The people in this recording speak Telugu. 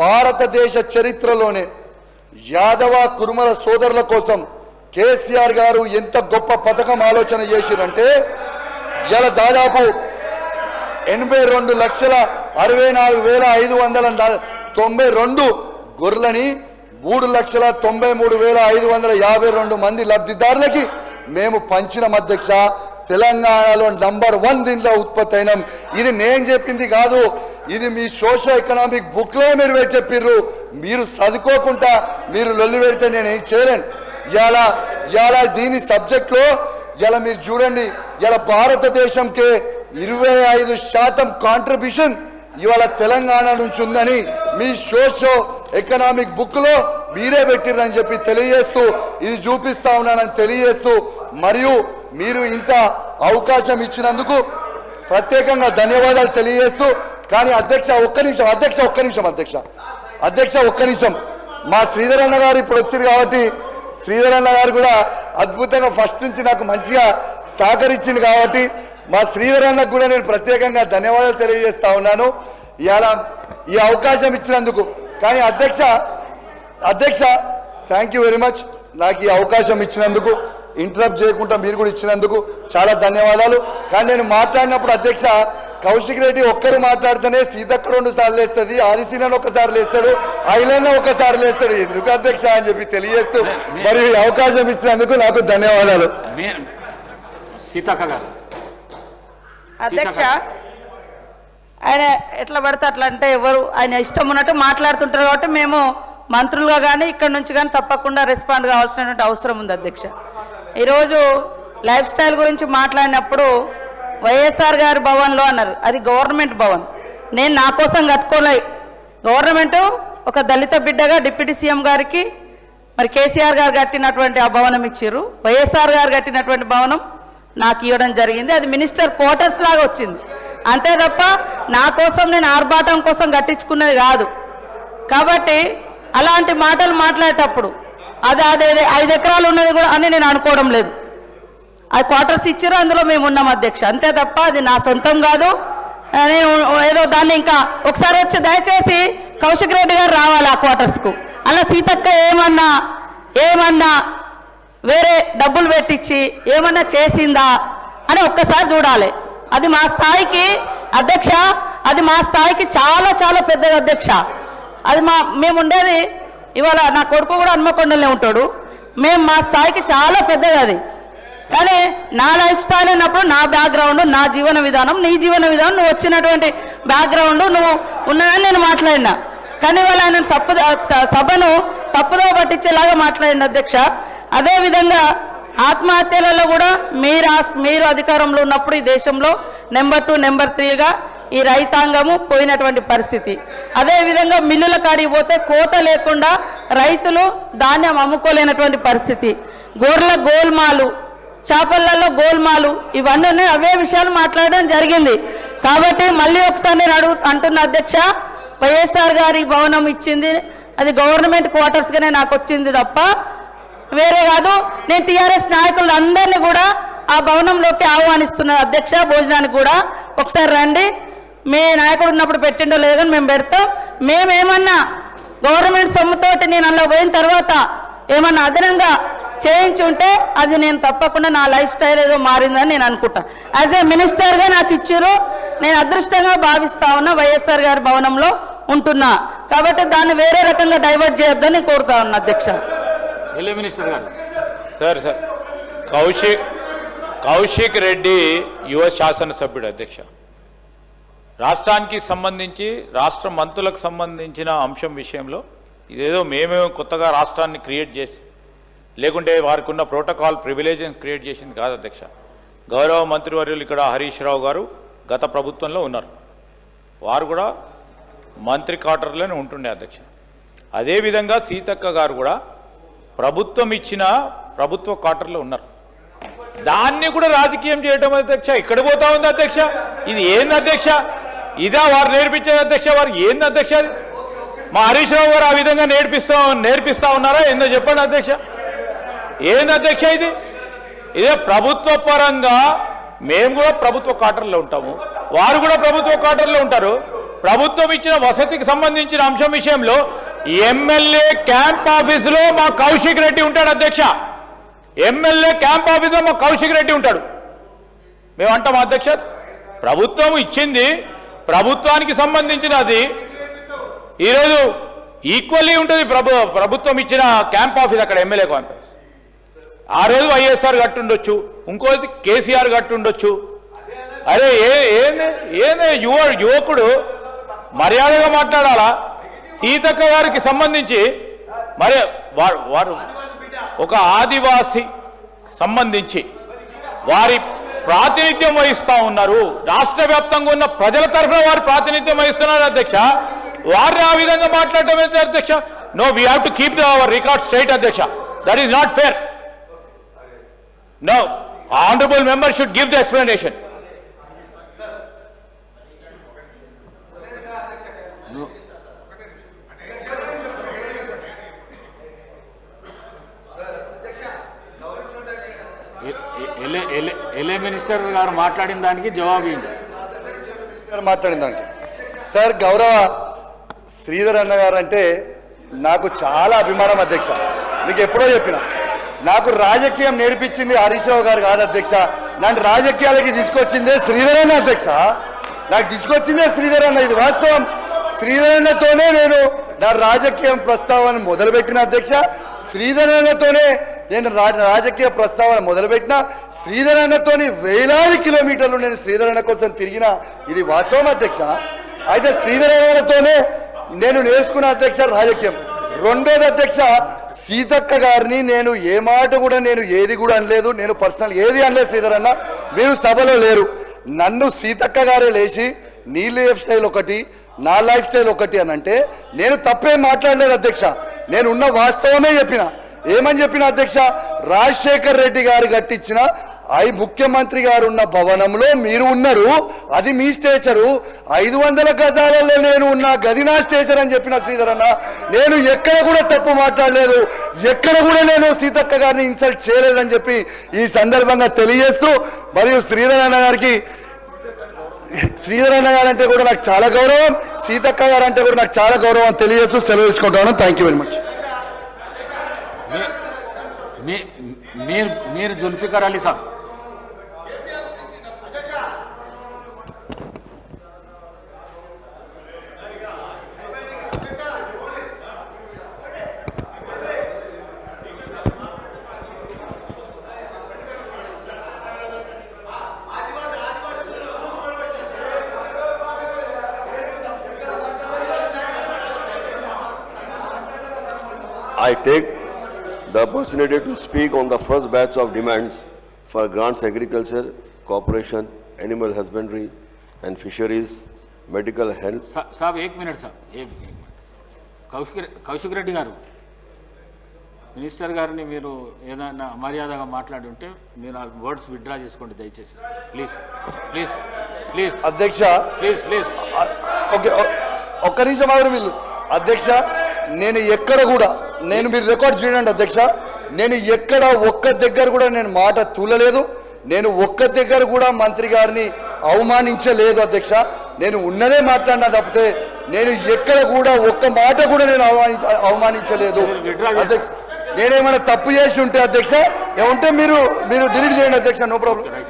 భారతదేశ చరిత్రలోనే యాదవ కురుమల సోదరుల కోసం కేసీఆర్ గారు ఎంత గొప్ప పథకం ఆలోచన చేసిరంటే ఇలా దాదాపు 82,64,592 గొర్రెలని 3,93,552 మంది లబ్ధిదారులకి మేము పంచిన అధ్యక్ష. తెలంగాణలో నంబర్ 1 దీంట్లో ఉత్పత్తి అయినాం. ఇది నేను చెప్పింది కాదు, ఇది మీ సోషల్ ఎకనామిక్ బుక్లో మీరు చెప్పిర్రు. మీరు చదువుకోకుండా మీరు లొల్లి పెడితే నేను ఏం చేయలేను. ఇలా దీని సబ్జెక్ట్లో ఇలా మీరు చూడండి, ఇలా భారతదేశంకే 25% కాంట్రిబ్యూషన్ ఇవాళ తెలంగాణ నుంచి ఉందని మీ సోషో ఎకనామిక్ బుక్లో మీరే పెట్టిరని చెప్పి తెలియజేస్తూ ఇది చూపిస్తా ఉన్నానని తెలియజేస్తూ మరియు మీరు ఇంత అవకాశం ఇచ్చినందుకు ప్రత్యేకంగా ధన్యవాదాలు తెలియజేస్తూ. కానీ అధ్యక్ష ఒక్క నిమిషం మా శ్రీధర్ అన్న గారు ఇప్పుడు వచ్చారు కాబట్టి శ్రీధర్ అన్న గారు కూడా అద్భుతంగా ఫస్ట్ నుంచి నాకు మంచిగా సహకరించింది కాబట్టి మా శ్రీధర్ అన్నకు కూడా నేను ప్రత్యేకంగా ధన్యవాదాలు తెలియజేస్తా ఉన్నాను ఇవాళ ఈ అవకాశం ఇచ్చినందుకు. కానీ అధ్యక్ష థ్యాంక్ యూ వెరీ మచ్. నాకు ఈ అవకాశం ఇచ్చినందుకు, ఇంటరప్ట్ చేయకుండా మీరు కూడా ఇచ్చినందుకు చాలా ధన్యవాదాలు. కానీ నేను మాట్లాడినప్పుడు అధ్యక్ష కౌశిక్ రెడ్డి ఒక్కరు మాట్లాడితేనే సీతక్క 2 సార్లు లేస్తుంది, ఆదిశీనన్ ఒకసారి లేస్తాడు, ఐలన్న ఒకసారి లేస్తాడు. ఎందుకు అధ్యక్ష అని చెప్పి తెలియజేస్తూ మరి అవకాశం ఇచ్చినందుకు నాకు ధన్యవాదాలు. అధ్యక్ష ఆయన ఎట్లా పడితే అట్లా అంటే ఎవరు ఆయన ఇష్టం ఉన్నట్టు మాట్లాడుతుంటారు కాబట్టి మేము మంత్రులుగా కానీ ఇక్కడ నుంచి కానీ తప్పకుండా రెస్పాండ్ కావాల్సినటువంటి అవసరం ఉంది అధ్యక్ష. ఈరోజు లైఫ్ స్టైల్ గురించి మాట్లాడినప్పుడు వైఎస్ఆర్ గారి భవన్లో అన్నారు, అది గవర్నమెంట్ భవన్. నేను నా కోసం కట్టుకోలే, గవర్నమెంట్ ఒక దళిత బిడ్డగా డిప్యూటీ సీఎం గారికి మరి కేసీఆర్ గారు కట్టినటువంటి ఆ భవనం ఇచ్చారు. వైఎస్ఆర్ గారు కట్టినటువంటి భవనం నాకు ఇవ్వడం జరిగింది. అది మినిస్టర్ క్వార్టర్స్ లాగా వచ్చింది అంతే తప్ప నా కోసం నేను ఆర్భాటం కోసం కట్టించుకున్నది కాదు. కాబట్టి అలాంటి మాటలు మాట్లాడేటప్పుడు అదే 5 ఎకరాలు ఉన్నది కూడా అని నేను అనుకోవడం లేదు. అది క్వార్టర్స్ ఇచ్చారు, అందులో మేము ఉన్నాం అధ్యక్ష, అంతే తప్ప అది నా సొంతం కాదు. నేను ఏదో దాన్ని ఇంకా ఒకసారి వచ్చి దయచేసి కౌశిక్ రెడ్డి గారు రావాలి ఆ క్వార్టర్స్కు. అలా సీతక్క ఏమన్నా వేరే డబ్బులు పెట్టించి ఏమన్నా చేసిందా అని ఒక్కసారి చూడాలి. అది మా స్థాయికి అధ్యక్ష, అది మా స్థాయికి చాలా చాలా పెద్దది అధ్యక్ష. అది మేము ఉండేది ఇవాళ నా కొడుకు కూడా హన్మకొండలే ఉంటాడు. మా స్థాయికి చాలా పెద్దది అది. కానీ నా లైఫ్ స్టైల్ అన్నప్పుడు నా బ్యాక్గ్రౌండ్, నా జీవన విధానం, నీ జీవన విధానం, నువ్వు వచ్చినటువంటి బ్యాక్గ్రౌండ్ నువ్వు ఉన్నదని నేను మాట్లాడినా. కానీ ఇవాళ ఆయన సభను తప్పుదో పట్టించేలాగా మాట్లాడింది అధ్యక్ష. అదేవిధంగా ఆత్మహత్యలలో కూడా మీరు అధికారంలో ఉన్నప్పుడు ఈ దేశంలో నెంబర్ 2, నెంబర్ 3గా ఈ రైతాంగము పోయినటువంటి పరిస్థితి. అదేవిధంగా మిల్లుల కాడికి పోతే కోత లేకుండా రైతులు ధాన్యం అమ్ముకోలేనటువంటి పరిస్థితి. గొర్రెల గోల్మాలు, చేపలలో గోల్మాలు, ఇవన్నీ అవే విషయాలు మాట్లాడడం జరిగింది. కాబట్టి మళ్ళీ ఒకసారి నేను అంటున్న అధ్యక్ష, వైఎస్ఆర్ గారి భవనం ఇచ్చింది అది గవర్నమెంట్ క్వార్టర్స్గానే నాకు వచ్చింది తప్ప వేరే కాదు. నేను టీఆర్ఎస్ నాయకులందరినీ కూడా ఆ భవనంలోకి ఆహ్వానిస్తున్నాను అధ్యక్ష, భోజనానికి కూడా ఒకసారి రండి. మీ నాయకుడు ఉన్నప్పుడు పెట్టిండో లేదో కానీ మేము పెడతాం. మేమేమన్నా గవర్నమెంట్ సొమ్ముతోటి నేను అందులో పోయిన తర్వాత ఏమన్నా అదనంగా చేయించి ఉంటే అది నేను తప్పకుండా నా లైఫ్ స్టైల్ ఏదో మారిందని నేను అనుకుంటా. యాజ్ ఏ మినిస్టర్గా నాకు ఇచ్చారు, నేను అదృష్టంగా భావిస్తా ఉన్నా వైఎస్ఆర్ గారి భవనంలో ఉంటున్నా. కాబట్టి దాన్ని వేరే రకంగా డైవర్ట్ చేయొద్దని కోరుతా ఉన్నా అధ్యక్ష. సార్ కౌశిక్ రెడ్డి యువ శాసనసభ్యుడు అధ్యక్ష. రాష్ట్రానికి సంబంధించి రాష్ట్ర మంత్రులకు సంబంధించిన అంశం విషయంలో ఇదేదో మేమేమో కొత్తగా రాష్ట్రాన్ని క్రియేట్ చేసి లేకుంటే వారికి ఉన్న ప్రోటోకాల్ ప్రివిలేజ్ని క్రియేట్ చేసింది కాదు అధ్యక్ష. గౌరవ మంత్రివర్యులు ఇక్కడ హరీష్ రావు గారు గత ప్రభుత్వంలో ఉన్నారు, వారు కూడా మంత్రి క్వార్టర్లోనే ఉంటుండే అధ్యక్ష. అదేవిధంగా సీతక్క గారు కూడా ప్రభుత్వం ఇచ్చిన ప్రభుత్వ క్వార్టర్లో ఉన్నారు. దాన్ని కూడా రాజకీయం చేయడం అధ్యక్ష ఇక్కడ పోతా ఉంది అధ్యక్ష. ఇది ఏంది అధ్యక్ష? ఇదా వారు నేర్పించేది అధ్యక్ష? వారు ఏంది అధ్యక్ష? మా హరీష్ రావు గారు ఆ విధంగా నేర్పిస్తా ఉన్నారా ఏందో చెప్పండి అధ్యక్ష. ఏంది అధ్యక్ష ఇది? ఇదే ప్రభుత్వ పరంగా మేము కూడా ప్రభుత్వ క్వార్టర్లో ఉంటాము, వారు కూడా ప్రభుత్వ క్వార్టర్లో ఉంటారు. ప్రభుత్వం ఇచ్చిన వసతికి సంబంధించిన అంశం విషయంలో ఎమ్మెల్యే క్యాంప్ ఆఫీసులో మా కౌశిక్ రెడ్డి ఉంటాడు అధ్యక్ష. ఎమ్మెల్యే క్యాంప్ ఆఫీసులో మా కౌశిక్ రెడ్డి ఉంటాడు. మేము అంటాం అధ్యక్ష, ప్రభుత్వం ఇచ్చింది, ప్రభుత్వానికి సంబంధించినది. ఈరోజు ఈక్వల్లీ ఉంటుంది ప్రభుత్వం ఇచ్చిన క్యాంప్ ఆఫీస్, అక్కడ ఎమ్మెల్యే క్యాంప్ ఆఫీస్. ఆ రోజు వైఎస్ఆర్ కట్టుండొచ్చు, ఇంకోటి కేసీఆర్ కట్టుండొచ్చు. అరే ఏనే యువకుడు మర్యాదగా మాట్లాడాలా? సీతక్క గారికి సంబంధించి మరి వారు ఒక ఆదివాసి సంబంధించి వారి ప్రాతినిధ్యం వహిస్తూ ఉన్నారు. రాష్ట్ర వ్యాప్తంగా ఉన్న ప్రజల తరఫున వారు ప్రాతినిధ్యం వహిస్తున్నారు అధ్యక్ష. వారిని ఆ విధంగా మాట్లాడటం ఏంటి అధ్యక్ష? No, we have to keep our record straight అధ్యక్ష. That is not fair. No, honourable member should give the explanation. LA minister గారు మాట్లాడిన దానికి జవాబు మాట్లాడిన దానికి సార్, గౌరవ శ్రీధర్ అన్న గారు అంటే నాకు చాలా అభిమానం అధ్యక్ష. మీకు ఎప్పుడో చెప్పిన, నాకు రాజకీయం నేర్పించింది హరీష్ రావు గారు కాదు అధ్యక్ష. నన్ను రాజకీయాలకి తీసుకొచ్చిందే శ్రీధర్ అన్న అధ్యక్ష. నాకు తీసుకొచ్చిందే శ్రీధర్ అన్న, ఇది వాస్తవం. శ్రీధర్ అన్నతోనే నేను నా రాజకీయం ప్రస్తావన మొదలుపెట్టిన అధ్యక్ష. శ్రీధర్ అన్నతోనే నేను రాజకీయ ప్రస్తావన మొదలుపెట్టిన. శ్రీధర్ అన్నతోని వేలాది కిలోమీటర్లు నేను శ్రీధర్ అన్న కోసం తిరిగిన, ఇది వాస్తవం అధ్యక్ష. అయితే శ్రీధర్ అన్నతోనే నేను నేర్చుకున్న అధ్యక్ష రాజకీయం. రెండోది అధ్యక్ష, సీతక్క గారిని నేను ఏ మాట కూడా నేను ఏది కూడా అనలేదు, నేను పర్సనల్ ఏది అనలేదు. శ్రీధర్ అన్న, మీరు సభలో లేరు. నన్ను సీతక్క గారే లేచి నీ లైఫ్ స్టైల్ ఒకటి, నా లైఫ్ స్టైల్ ఒకటి అని అంటే నేను తప్పేం మాట్లాడలేదు అధ్యక్ష. నేను ఉన్న వాస్తవమే చెప్పిన. ఏమని చెప్పిన అధ్యక్ష? రాజశేఖర్ రెడ్డి గారు కట్టించిన ముఖ్యమంత్రి గారు ఉన్న భవనంలో మీరు ఉన్నారు, అది మీ స్టేచరు. 500 గజాలలో నేను ఉన్న గది నా స్టేచర్ అని చెప్పిన శ్రీధర్ అన్న. నేను ఎక్కడ కూడా తప్పు మాట్లాడలేదు, ఎక్కడ కూడా నేను సీతక్క గారిని ఇన్సల్ట్ చేయలేదని చెప్పి ఈ సందర్భంగా తెలియజేస్తూ, మరియు శ్రీధర్ అన్న గారికి, శ్రీధర్ అన్న గారు అంటే కూడా నాకు చాలా గౌరవం, సీతక్క గారు అంటే కూడా నాకు చాలా గౌరవం తెలియజేస్తూ సెలవు తీసుకుంటాను. Thank you very much. మీరు జుల్ఫికర్ అలీ సాబ్. I take the opportunity to speak on the first batch of demands for grants agriculture, cooperation, animal husbandry and fisheries, medical health. సాబ్ ఏక్ మినిట్ సాబ్, కౌశిక్ రెడ్డి గారు, మినిస్టర్ గారిని మీరు ఏదైనా అమర్యాదగా మాట్లాడి ఉంటే మీరు ఆ వర్డ్స్ విత్డ్రా చేసుకోండి దయచేసి. ప్లీజ్ ప్లీజ్ ప్లీజ్ అధ్యక్ష, ప్లీజ్. ఓకే, ఒక్క నిమిషం ఆగరు వీళ్ళు. అధ్యక్ష, నేను ఎక్కడ కూడా, నేను మీరు రికార్డ్ చేయండి అధ్యక్ష, నేను ఎక్కడ ఒక్క దగ్గర కూడా నేను మాట తూలలేదు. నేను ఒక్క దగ్గర కూడా మంత్రి గారిని అవమానించలేదు అధ్యక్ష. నేను ఉన్నదే మాట్లాడినా తప్పితే నేను ఎక్కడ కూడా ఒక్క మాట కూడా నేను అవమానించలేదు అధ్యక్ష. నేనేమైనా తప్పు చేసి ఉంటే అధ్యక్ష ఏమంటే మీరు డిలీట్ చేయండి అధ్యక్ష, నో ప్రాబ్లం.